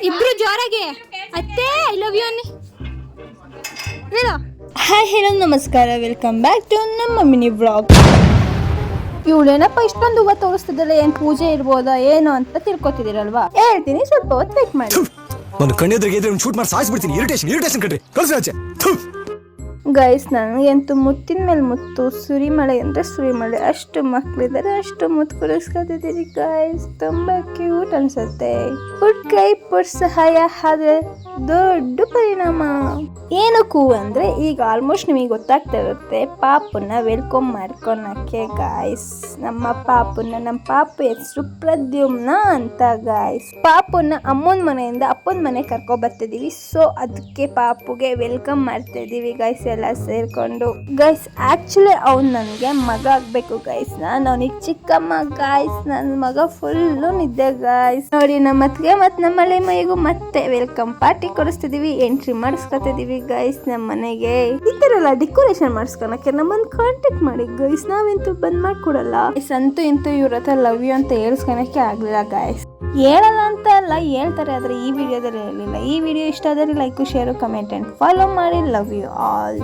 ಇಬ್ರು ಜೋರಾಗಿ ಅತ್ತೆ ಐ ಲವ್ ಯು ಅನ್ನಿ ಹೇಳು. ಹಾಯ್ ಹೆಲೋ ನಮಸ್ಕಾರ, ವೆಲ್ಕಮ್ ಬ್ಯಾಕ್ ಟು ನಮ್ಮ ಮಿನಿ ವ್ಲಾಗ್. ಇವಳೇನಪ್ಪ ಇಷ್ಟೊಂದು ಹೂವು ತೋರಿಸ್ತಿದ್ದಲ್ಲ, ಏನ್ ಪೂಜೆ ಇರ್ಬೋದಾ ಏನು ಅಂತ ತಿಳ್ಕೊತಿದ್ದೀರಲ್ವಾ? ಹೇಳ್ತೀನಿ, ಸ್ವಲ್ಪ ಹೊತ್ತು ವೇಟ್ ಮಾಡಿ. ಒಂದು ಕಣ್ಣೆದ್ರಿಗೆ ಇದ್ರೆ ಒಂದು ಶೂಟ್ ಮಾಡಿ ಸಾಯಿಸ್ಬಿಡ್ತೀನಿ. ಇರಿಟೇಷನ್ ಕಣ್ರಿ, ಕಳ್ಸಿ ಆಚೆ. ಗೈಸ್, ನನಗಂತೂ ಮುತ್ತಿನ ಮೇಲೆ ಮುತ್ತು, ಸುರಿಮಳೆ ಅಂದರೆ ಸುರಿಮಳೆ. ಅಷ್ಟು ಮಕ್ಕಳಿದ್ದಾರೆ, ಅಷ್ಟು ಮುತ್ತು ಕುಡಿಸ್ಕೊತಿದ್ದೀರಿ ಗೈಸ್. ತುಂಬ ಕ್ಯೂಟ್ ಅನ್ಸುತ್ತೆ. ಪುಟ್ ಕೈ ಪುಟ್ ಸಹಾಯ ಆದ್ರೆ ದೊಡ್ಡ ಪರಿಣಾಮ. ಏನಕ್ಕೂ ಅಂದರೆ ಈಗ ಆಲ್ಮೋಸ್ಟ್ ನಿಮಗೆ ಗೊತ್ತಾಗ್ತಾ ಇರುತ್ತೆ, ಪಾಪನ್ನ ವೆಲ್ಕಮ್ ಮಾಡ್ಕೊಳಕ್ಕೆ ಗಾಯ್ಸ್. ನಮ್ಮ ಪಾಪು ಹೆಸರು ಪ್ರದ್ಯುಮ್ನ ಅಂತ ಗಾಯ್ಸ್. ಪಾಪನ್ನ ಅಮ್ಮನ ಮನೆಯಿಂದ ಅಪ್ಪನ ಮನೆ ಕರ್ಕೊ ಬರ್ತಿದೀವಿ. ಸೊ ಅದಕ್ಕೆ ಪಾಪುಗೆ ವೆಲ್ಕಮ್ ಮಾಡ್ತಾ ಇದೀವಿ ಗೈಸ್, ಎಲ್ಲ ಸೇರ್ಕೊಂಡು. ಗೈಸ್ ಆಕ್ಚುಲಿ ಅವ್ನು ನನಗೆ ಮಗ ಆಗ್ಬೇಕು ಗೈಸ್. ನಾನು ಅವನಿಗೆ ಚಿಕ್ಕಮ್ಮ ಗಾಯ್ಸ್. ನನ್ನ ಮಗ ಫುಲ್ಲು ನಿದ್ದೆ ಗಾಯ್ಸ್. ನೋಡಿ, ನಮ್ಮ ಅತ್ತಿಗೆ ಮತ್ತು ನಮ್ಮ ಹಳೆ ಮೈಗೂ ಮತ್ತೆ ವೆಲ್ಕಮ್ ಪಾರ್ಟಿ ಕೊಡಿಸ್ತಿದೀವಿ, ಎಂಟ್ರಿ ಮಾಡಿಸ್ಕೊತಿದೀವಿ ಗೈಸ್ ನಮ್ಮ ಮನೆಗೆ. ಈ ತರ ಎಲ್ಲ ಡೆಕೋರೇಷನ್ ಮಾಡಿಸ್ಕೊಳಕ್ಕೆ ನಮ್ಮನ್ನು ಕಾಂಟ್ಯಾಕ್ಟ್ ಮಾಡಿ ಗೈಸ್, ನಾವಂತೂ ಬಂದ್ ಮಾಡ್ಕೊಡಲ್ಲ. ಅಂತೂ ಇಂತೂ ಇವ್ರ ಹತ್ರ ಲವ್ ಯು ಅಂತ ಹೇಳ್ಸ್ಕೊಳಕ್ಕೆ ಆಗ್ಲಿಲ್ಲ ಗಾಯ್ಸ್. ಹೇಳಲ್ಲ ಅಂತ ಅಲ್ಲ, ಹೇಳ್ತಾರೆ, ಆದ್ರೆ ಈ ವಿಡಿಯೋದಲ್ಲಿ ಹೇಳಿಲ್ಲ. ಈ ವಿಡಿಯೋ ಇಷ್ಟ ಆದರೆ like, share, comment and follow ಮಾಡಿ. Love you all.